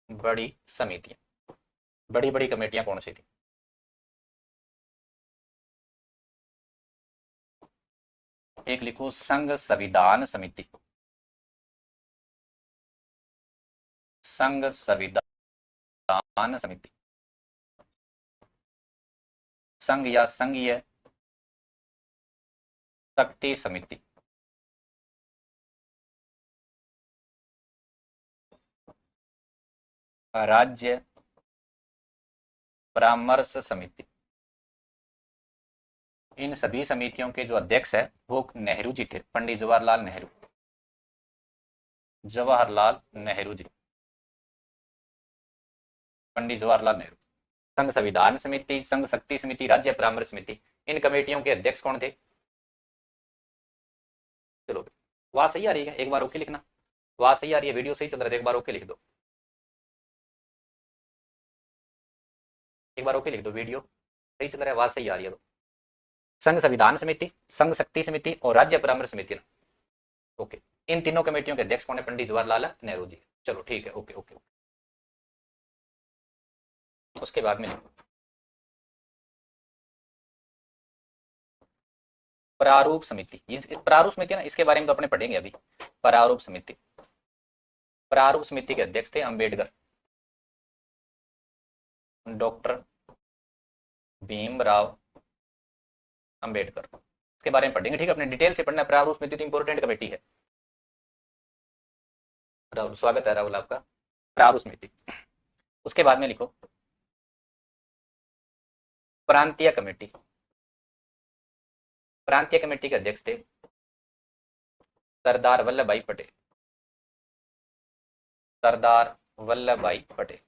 बड़ी समितियां, बड़ी बड़ी कमेटियां कौन सी थी? एक लिखो संघ संविधान समिति, संघ संविधान समिति, संघ या संघीय शक्ति समिति, राज्य परामर्श समिति। इन सभी समितियों के जो अध्यक्ष है वो नेहरू जी थे, पंडित जवाहरलाल नेहरू, जवाहरलाल नेहरू जी, पंडित जवाहरलाल नेहरू। संघ संविधान समिति, संघ शक्ति समिति, राज्य परामर्श समिति, इन कमेटियों के अध्यक्ष कौन थे? चलो वहां सही आ रही है, एक बार ओके लिखना। वहां सही आ रही है, वीडियो सही चल रहा है, एक बार ओके लिख दो, एक बार ओके लिख दो, वीडियो सही चल रहा है, आवाज सही आ रही है तो। संघ संविधान समिति, संघ शक्ति समिति और राज्य परामर्श समिति ना, ओके। इन तीनों कमेटियों के अध्यक्ष कौन है? पंडित जवाहरलाल नेहरू जी। चलो ठीक है, ओके ओके। उसके बाद में लिखो प्रारूप समिति। इस प्रारूप समिति ना, इसके बारे में तो अपने पढ़ेंगे अभी। प्रारूप समिति, प्रारूप समिति के अध्यक्ष थे अंबेडकर, डॉक्टर भीमराव अंबेडकर। इसके बारे में पढ़ेंगे, ठीक है, अपने डिटेल से पढ़ना। प्रारूप समिति तो इंपॉर्टेंट कमेटी है। राहुल, स्वागत है राहुल आपका। प्रारूप समिति। उसके बाद में लिखो प्रांतीय कमेटी। प्रांतीय कमेटी के अध्यक्ष थे सरदार वल्लभ भाई पटेल, सरदार वल्लभ भाई पटेल।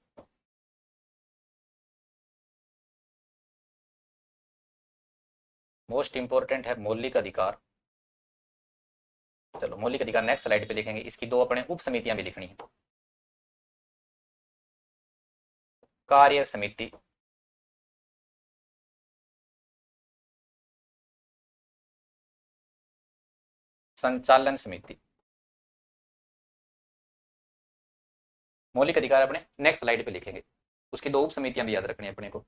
मोस्ट इंपोर्टेंट है मौलिक अधिकार। चलो मौलिक अधिकार नेक्स्ट स्लाइड पे लिखेंगे, इसकी दो अपने उप समितियां भी लिखनी है। कार्य समिति, संचालन समिति। मौलिक अधिकार अपने नेक्स्ट स्लाइड पे लिखेंगे, उसकी दो उप समितियां भी याद रखनी है अपने को।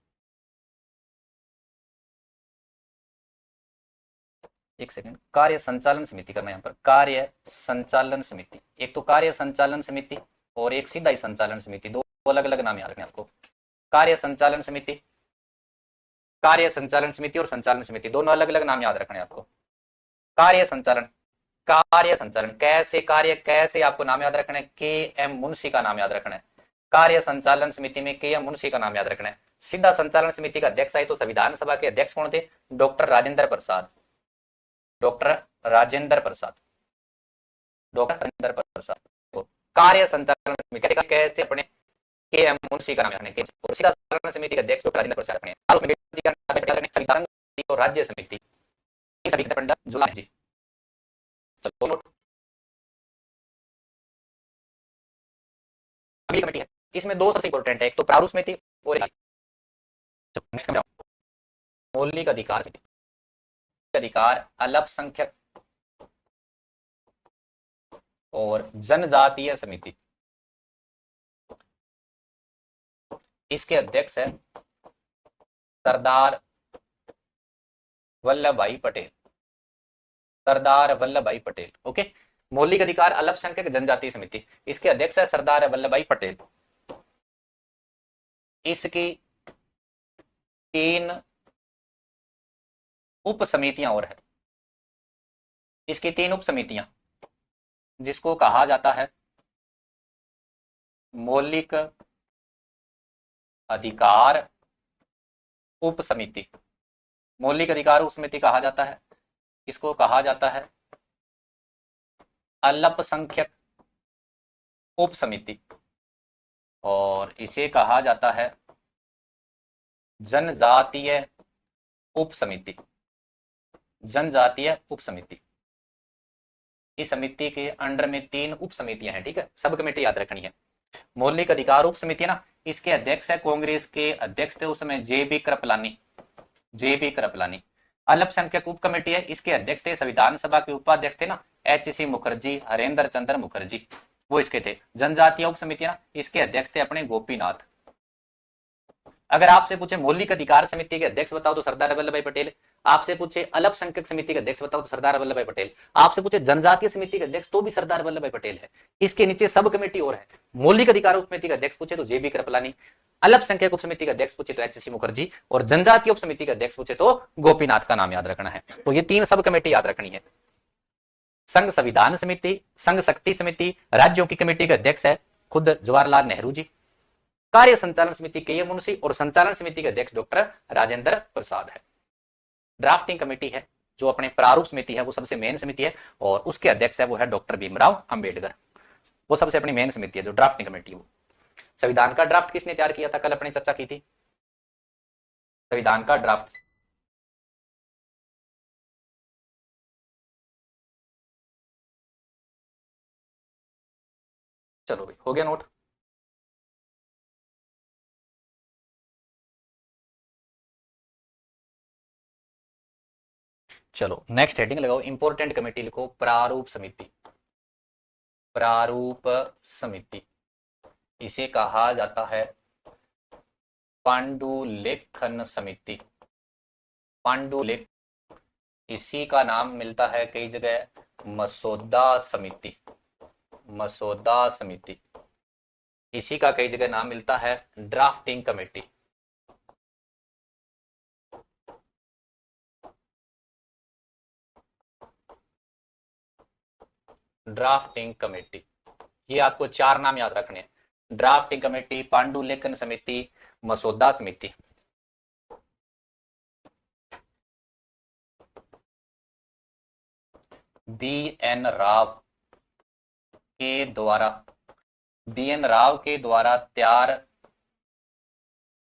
एक सेकंड, कार्य संचालन समिति करना यहाँ पर, कार्य संचालन समिति। एक तो कार्य संचालन समिति और एक सीधा ही संचालन समिति, दो अलग अलग नाम याद रखने आपको। कार्य संचालन समिति, कार्य संचालन समिति और संचालन समिति दोनों अलग अलग नाम याद रखने आपको। कार्य संचालन, कार्य संचालन कैसे, कार्य कैसे आपको नाम याद रखना है, के एम मुंशी का नाम याद रखना है। कार्य संचालन समिति में के एम मुंशी का नाम याद रखना है। सीधा संचालन समिति का अध्यक्ष आए तो संविधान सभा के अध्यक्ष कौन थे? Doctor Rajendra Prasad, doctor Rajendra Prasad, doctor Rajendra Prasad. तो कार्य संचालन समिति कैसे अपने के एम मुंशी का नाम याद रखना है। सीधा संचालन समिति के अध्यक्ष डॉक्टर राजेंद्र प्रसाद रखने और राज्य समिति पंडित जवाहरलाल जी। चलो अगली कमेटी है, इसमें दो सबसे इंपॉर्टेंट है, एक तो प्रारूप समिति और मौलिक अधिकार समिति। अधिकार अल्पसंख्यक और जनजातीय समिति, इसके अध्यक्ष है सरदार वल्लभ भाई पटेल, सरदार वल्लभ भाई पटेल। ओके, मौलिक अधिकार अल्पसंख्यक जनजातीय समिति, इसके अध्यक्ष है सरदार वल्लभ भाई पटेल। इसकी 3 उप समितियां और है, इसकी 3 उप समितियां, जिसको कहा जाता है मौलिक अधिकार उप समिति। मौलिक अधिकार उप समिति कहा जाता है, इसको कहा जाता है अल्पसंख्यक उप समिति और इसे कहा जाता है जनजातीय उप समिति, जनजातीय उप समिति। इस समिति के अंडर में 3 उप समितियां हैं, ठीक है, सब कमेटी याद रखनी है। मौलिक अधिकार उप समिति है ना, इसके अध्यक्ष है, कांग्रेस के अध्यक्ष थे उस समय जेबी कृपलानी, जेबी कृपलानी। अल्पसंख्यक उप कमेटी है, इसके अध्यक्ष थे, संविधान सभा के उपाध्यक्ष थे ना एच.सी. मुखर्जी, हरेंद्र चंद्र मुखर्जी, वो इसके थे। जनजातीय उप समिति ना, इसके अध्यक्ष थे अपने गोपीनाथ। अगर आपसे पूछे मौलिक अधिकार समिति के अध्यक्ष बताओ तो सरदार वल्लभ भाई पटेल। आपसे पूछे अल्पसंख्यक समिति के अध्यक्ष बताओ तो सरदार वल्लभ भाई पटेल। आपसे पूछे जनजातीय समिति के अध्यक्ष तो भी सरदार वल्लभ भाई पटेल है। इसके नीचे सब कमेटी और है। मौलिक अधिकार उप समिति के अध्यक्ष पूछे तो जेबी कृपलानी, अल्पसंख्यक उप समिति के अध्यक्ष पूछे तो एच.सी. मुखर्जी, और जनजातीय उप समिति के अध्यक्ष पूछे तो गोपीनाथ का नाम याद रखना है। तो ये 3 सब कमेटी याद रखनी है। संघ संविधान समिति, संघ शक्ति समिति, राज्यों की कमेटी के अध्यक्ष है खुद जवाहरलाल नेहरू जी। कार्य संचालन समिति के मुंशी और संचालन समिति के अध्यक्ष डॉक्टर राजेंद्र प्रसाद है। ड्राफ्टिंग कमेटी है जो अपने प्रारूप समिति है, वो सबसे मेन समिति है, और उसके अध्यक्ष है वो है डॉक्टर भीमराव अंबेडकर। वो सबसे अपनी मेन समिति है जो ड्राफ्टिंग कमेटी। वो संविधान का ड्राफ्ट किसने तैयार किया था, कल अपने चर्चा की थी। संविधान का ड्राफ्ट चलो भाई हो गया नोट। चलो नेक्स्ट हेडिंग लगाओ, इंपोर्टेंट कमेटी लिखो, प्रारूप समिति। प्रारूप समिति इसे कहा जाता है पांडुलेखन समिति। पांडुलेख, इसी का नाम मिलता है कई जगह मसौदा समिति। मसौदा समिति, इसी का कई जगह नाम मिलता है ड्राफ्टिंग कमेटी। ड्राफ्टिंग कमेटी, ये आपको 4 नाम याद रखने हैं, ड्राफ्टिंग कमेटी, पांडुलेखन समिति, मसौदा समिति। बी.एन. राव के द्वारा, बी.एन. राव के द्वारा तैयार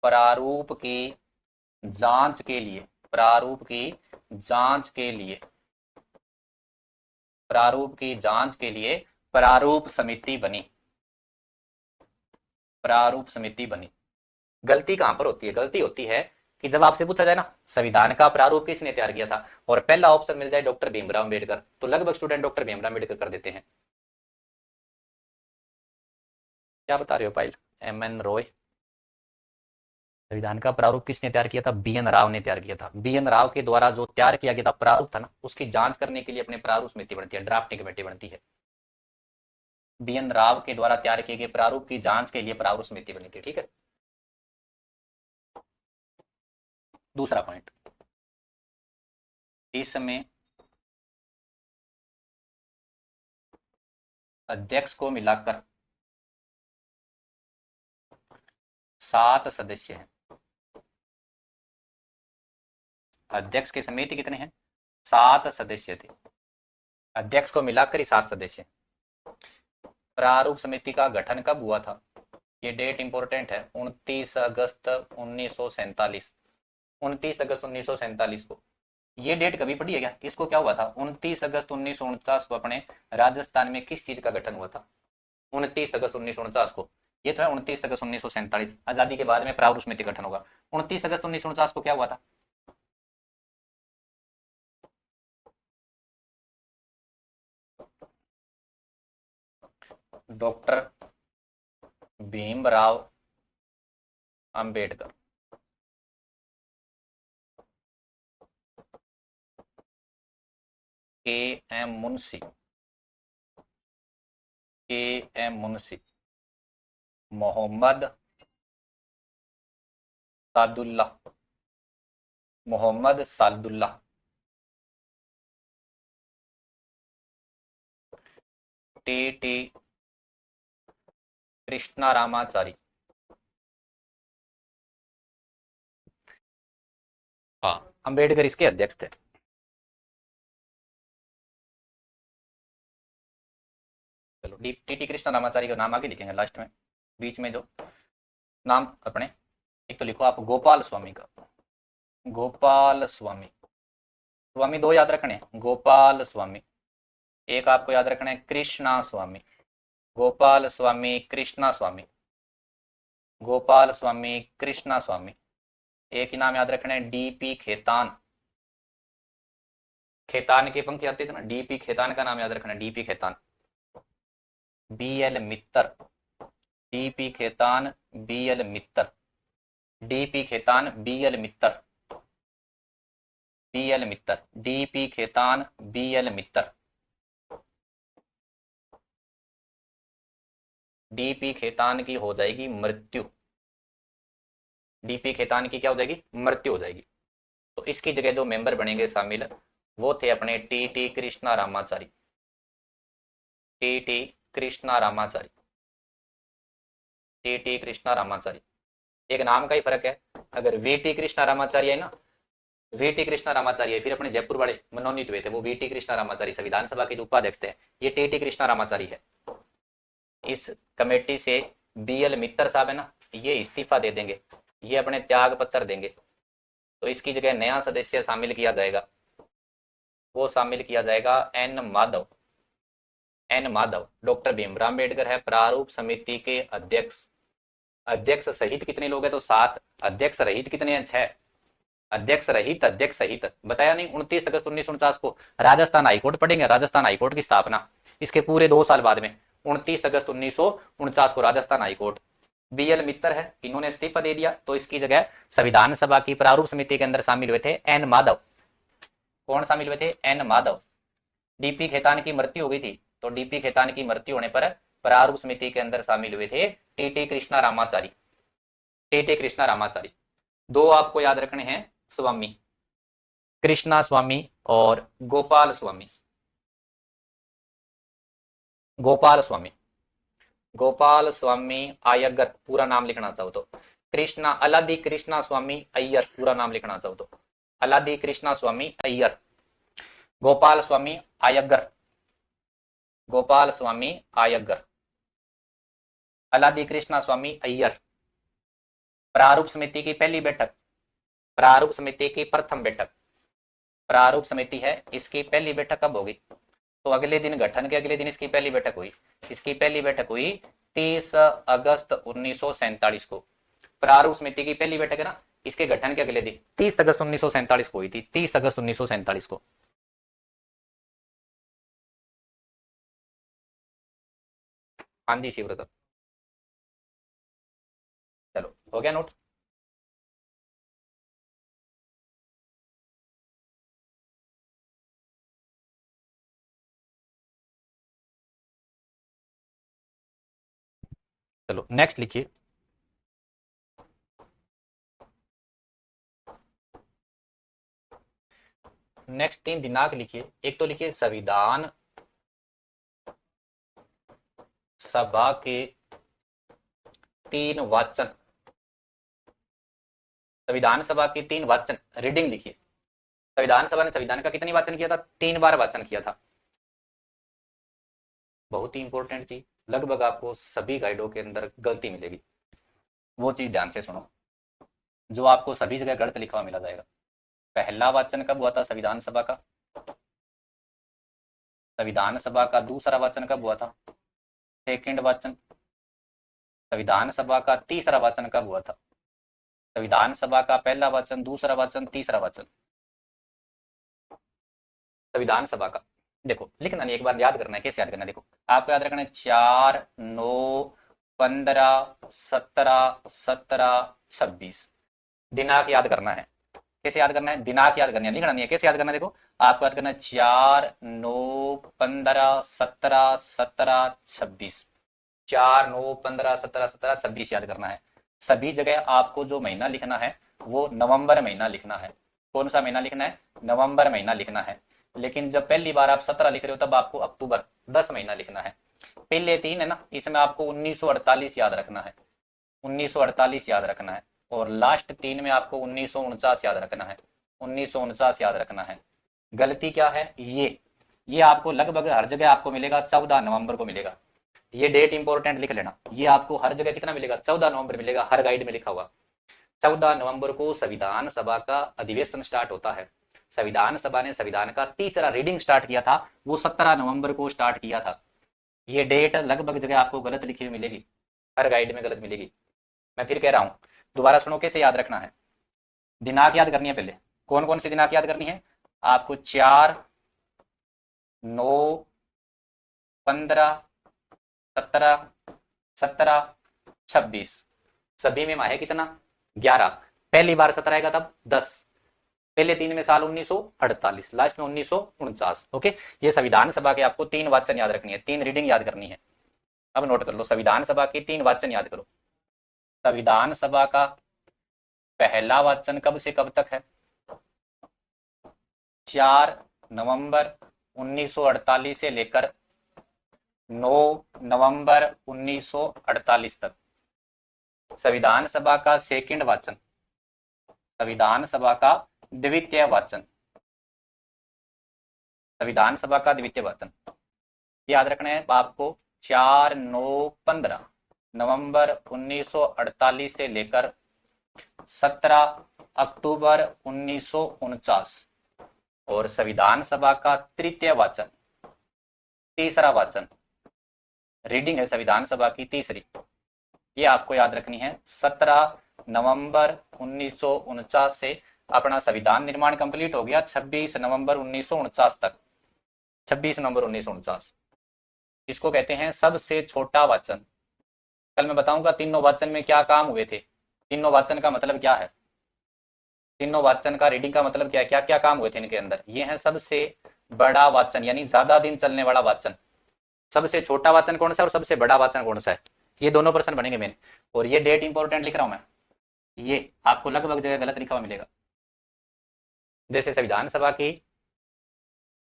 प्रारूप की जांच के लिए, प्रारूप की जांच के लिए, प्रारूप की जांच के लिए प्रारूप समिति बनी। प्रारूप समिति बनी। गलती कहां पर होती है, गलती होती है कि जब आपसे पूछा जाए ना संविधान का प्रारूप किसने तैयार किया था और पहला ऑप्शन मिल जाए डॉक्टर भीमराव अंबेडकर, तो लगभग स्टूडेंट डॉक्टर भीमराव अंबेडकर कर देते हैं। क्या बता रहे हो पाइल? एम.एन. रॉय। संविधान का प्रारूप किसने तैयार किया था? बी.एन. राव ने तैयार किया था। बी.एन. राव के द्वारा जो तैयार किया गया था प्रारूप था ना, उसकी जांच करने के लिए अपने प्रारूप समिति बनती है, ड्राफ्टिंग कमेटी बनती है। बी.एन. राव के द्वारा तैयार किए गए प्रारूप की जांच के लिए प्रारूप समिति बनी थी। ठीक है, दूसरा पॉइंट, इसमें अध्यक्ष को मिलाकर 7 सदस्य हैं। अध्यक्ष की समिति कितने हैं? 7 सदस्य थे। अध्यक्ष को मिलाकर ही 7 सदस्य। प्रारूप समिति का गठन कब हुआ था? ये डेट इंपॉर्टेंट है, 29 अगस्त 1947। 29 अगस्त 1947 को। ये डेट कभी पढ़ी है क्या? इसको क्या हुआ था? 29 अगस्त 1949 को अपने राजस्थान में किस चीज का गठन हुआ था? 29 अगस्त 1949 को। ये तो है 29 अगस्त 1947, आजादी के बाद में प्रारूप समिति गठन होगा। 29 अगस्त 1949 को क्या हुआ था? Doctor Bhimrao Ambedkar K M. Munshi, K M. Munshi, Mohammad Saadulla, Mohammad Saadulla, T T. Krishnamachari, हाँ अंबेडकर इसके अध्यक्ष थे। चलो टी.टी. कृष्णा रामाचारी का नाम आगे लिखेंगे लास्ट में, बीच में जो नाम अपने, एक तो लिखो आप गोपाल स्वामी का, गोपाल स्वामी। स्वामी 2 याद रखने, गोपाल स्वामी। एक आपको याद रखना है कृष्णा स्वामी। गोपाल स्वामी कृष्णा स्वामी, गोपाल स्वामी कृष्णा स्वामी। एक ही नाम याद रखना है, डीपी खेतान। खेतान की पंक्ति आती थी ना, डीपी खेतान का नाम याद रखना है, डीपी खेतान। बीएल मित्तर, डीपी खेतान बीएल मित्तर, डीपी खेतान बीएल मित्तर, बीएल मित्तर, डीपी खेतान बीएल मित्तर, डीपी खेतान की हो जाएगी मृत्यु, डीपी खेतान की क्या हो जाएगी, मृत्यु हो जाएगी। तो इसकी जगह जो मेंबर बनेंगे शामिल, वो थे अपने T Krishna Ramachari, T Krishna Ramachari, T Krishna Ramachari. एक नाम का ही फर्क है, अगर वीटी कृष्णा रामाचारी है ना, वीटी कृष्णा रामाचारी है, फिर अपने जयपुर वाले मनोनीत हुए थे, वो वीटी कृष्णा रामाचारी संविधान सभा के जो उपाध्यक्ष थे, ये टी कृष्णा रामाचारी है। इस कमेटी से बीएल मित्तर साहब है ना, ये इस्तीफा दे देंगे, ये अपने त्याग पत्र देंगे। तो इसकी जगह नया सदस्य शामिल किया जाएगा, वो शामिल किया जाएगा N Madhav, N Madhav. Doctor Bhimrao Ambedkar है प्रारूप समिति के अध्यक्ष। अध्यक्ष सहित कितने लोग हैं, तो 7। अध्यक्ष रहित कितने हैं, 6। अध्यक्ष रहित, अध्यक्ष सहित बताया नहीं। 29 अगस्त 1949 को राजस्थान हाईकोर्ट पढ़ेंगे, राजस्थान हाईकोर्ट की स्थापना इसके पूरे 2 साल बाद में, 29 अगस्त 1949 को राजस्थान हाईकोर्ट। बीएल मित्तर है, इन्होंने इस्तीफा दे दिया, तो इसकी जगह संविधान सभा की प्रारूप समिति के अंदर शामिल हुए थे एन माधव। कौन शामिल हुए थे, एन माधव। डीपी खेतान की मृत्यु हो गई थी, तो डीपी खेतान की मृत्यु होने पर प्रारूप समिति के अंदर शामिल हुए थे टी कृष्णा रामाचारी, टी कृष्णा रामाचारी। 2 आपको याद रखने हैं स्वामी, कृष्णा स्वामी और गोपाल स्वामी, गोपाल स्वामी, गोपाल स्वामी आयगर पूरा नाम लिखना चाहो तो, कृष्णा अलादी कृष्णा स्वामी अय्यर पूरा नाम लिखना चाहो तो, अलादी कृष्णा स्वामी अय्यर, गोपाल स्वामी आयगर, गोपाल स्वामी आयगर, अलादी कृष्णा स्वामी अय्यर। प्रारूप समिति की पहली बैठक, प्रारूप समिति की प्रथम बैठक, प्रारूप समिति है इसकी पहली बैठक कब होगी, तो अगले दिन, गठन के अगले दिन इसकी पहली बैठक हुई। इसकी पहली बैठक हुई 30 अगस्त 1947 को। प्रारूप समिति की पहली बैठक है ना, इसके गठन के अगले दिन 30 अगस्त 1947 को हुई थी, 30 अगस्त 1947 को। हाँ जी शिवव्रत, चलो हो गया नोट। चलो नेक्स्ट लिखिए, नेक्स्ट 3 दिनांक लिखिए। एक तो लिखिए संविधान सभा के 3 वाचन, संविधान सभा के 3 वाचन रीडिंग लिखिए। संविधान सभा ने संविधान का कितनी वाचन किया था, 3 बार वाचन किया था। बहुत ही इंपॉर्टेंट चीज, लगभग आपको सभी गाइडों के अंदर गलती मिलेगी, वो चीज ध्यान से सुनो, जो आपको सभी जगह गलत लिखा हुआ मिला जाएगा। पहला वाचन कब हुआ था संविधान सभा का, संविधान सभा का दूसरा वाचन कब हुआ था, सेकंड वाचन। संविधान सभा का तीसरा वाचन कब हुआ था, संविधान सभा का पहला वाचन, दूसरा वाचन, तीसरा वाचन। संविधान सभा का देखो लिखना नहीं, एक बार याद करना है। कैसे याद करना है, देखो आपको याद रखना है 4, 9, 15, 17, 17, 26 दिनांक याद करना है। कैसे याद करना है, दिनांक याद करना है, लिखना नहीं है। कैसे याद करना है, देखो आपको याद करना है 4, 9, 15, 17, 17, 26, 4, 9, 15, 17, 17, 26 याद करना है। सभी जगह आपको जो महीना लिखना है वो नवंबर महीना लिखना है। कौन सा महीना लिखना है, नवंबर महीना लिखना है। लेकिन जब पहली बार आप 17 लिख रहे हो तब आपको अक्टूबर 10 महीना लिखना है। पहले 3 है ना, इसमें आपको 1948 याद रखना है, 1948 याद रखना है। और लास्ट 3 में आपको 1949 याद रखना है, 1949 याद रखना है। गलती क्या है, ये आपको लगभग हर जगह आपको मिलेगा 14 नवंबर को मिलेगा। ये डेट इंपॉर्टेंट लिख लेना, ये आपको हर जगह कितना मिलेगा, 14 नवंबर मिलेगा, हर गाइड में लिखा हुआ। 14 नवंबर को संविधान सभा का अधिवेशन स्टार्ट होता है। संविधान सभा ने संविधान का तीसरा रीडिंग स्टार्ट किया था, वो 17 नवंबर को स्टार्ट किया था। ये डेट लगभग जगह आपको गलत लिखी हुई मिलेगी, हर गाइड में गलत मिलेगी। मैं फिर कह रहा हूँ, दोबारा सुनो, कैसे याद रखना है। दिनांक याद करनी है पहले। कौन कौन सी दिनांक याद करनी है आपको? 4, 9, 15, 17, 17, 26। सभी में माह है कितना? 11। पहली बार 17 का तब 10, पहले 3 में साल 1948, लास्ट में 1949। ओके, ये संविधान सभा के आपको 3 वाचन याद रखनी है, 3 रीडिंग याद करनी है। अब नोट कर लो, संविधान सभा की 3 वाचन याद करो। संविधान सभा का पहला वाचन कब से कब तक है? 4 नवंबर 1948 से लेकर 9 नवंबर 1948 तक। संविधान सभा का सेकंड वाचन, संविधान सभा का द्वितीय वाचन, संविधान सभा का द्वितीय वाचन याद रखना है आपको। 4, 9, 15 नवंबर 1948 से लेकर 17 अक्टूबर 1949। और संविधान सभा का तृतीय वाचन, तीसरा वाचन, रीडिंग है संविधान सभा की तीसरी, ये आपको याद रखनी है। 17 नवंबर 1949 से अपना संविधान निर्माण कंप्लीट हो गया 26 नवंबर 1949 तक। 26 नवंबर 1949 इसको कहते हैं सबसे छोटा वाचन। कल मैं बताऊंगा तीनों वाचन में क्या काम हुए थे, तीनों वाचन का मतलब क्या है, तीनों वाचन का रीडिंग का मतलब क्या है, क्या क्या काम हुए थे इनके अंदर। ये है सबसे बड़ा वाचन, यानी ज्यादा दिन चलने वाला वाचन। सबसे छोटा वाचन कौन सा है और सबसे बड़ा वाचन कौन सा है, ये दोनों प्रश्न बनेंगे मेन। और ये डेट इंपॉर्टेंट लिख रहा हूं मैं, ये आपको लगभग जगह गलत लिखा हुआ मिलेगा। जैसे संविधान सभा की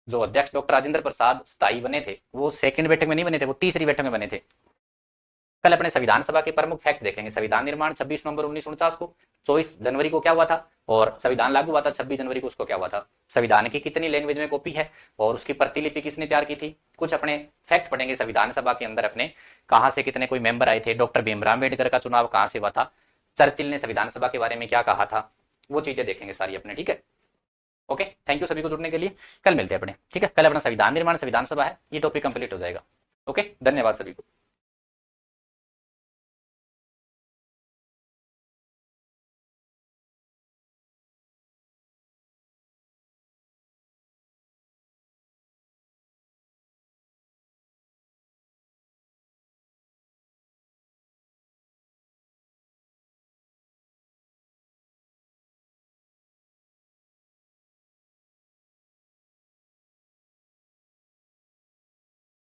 जो अध्यक्ष डॉक्टर राजेंद्र प्रसाद स्थायी बने थे, वो सेकंड बैठक में नहीं बने थे, वो तीसरी बैठक में बने थे। कल अपने संविधान सभा के प्रमुख फैक्ट देखेंगे। संविधान निर्माण 26 नवंबर 1949 को, 24 जनवरी को क्या हुआ था, और संविधान लागू हुआ था 26 जनवरी को, उसको क्या हुआ था। संविधान की कितनी लैंग्वेज में कॉपी है और उसकी प्रतिलिपि किसने तैयार की थी। कुछ अपने फैक्ट पढ़ेंगे संविधान सभा के अंदर अपने, कहां से कितने कोई मेंबर आए थे, डॉक्टर भीमराव अम्बेडकर का चुनाव कहां से हुआ था, चर्चिल ने संविधान सभा के बारे में क्या कहा था, वो चीजें देखेंगे सारी अपने। ठीक है, ओके, थैंक यू सभी को जुड़ने के लिए। कल मिलते हैं अपने, ठीक है। कल अपना संविधान निर्माण संविधान सभा है, ये टॉपिक कंप्लीट हो जाएगा। ओके, धन्यवाद सभी को।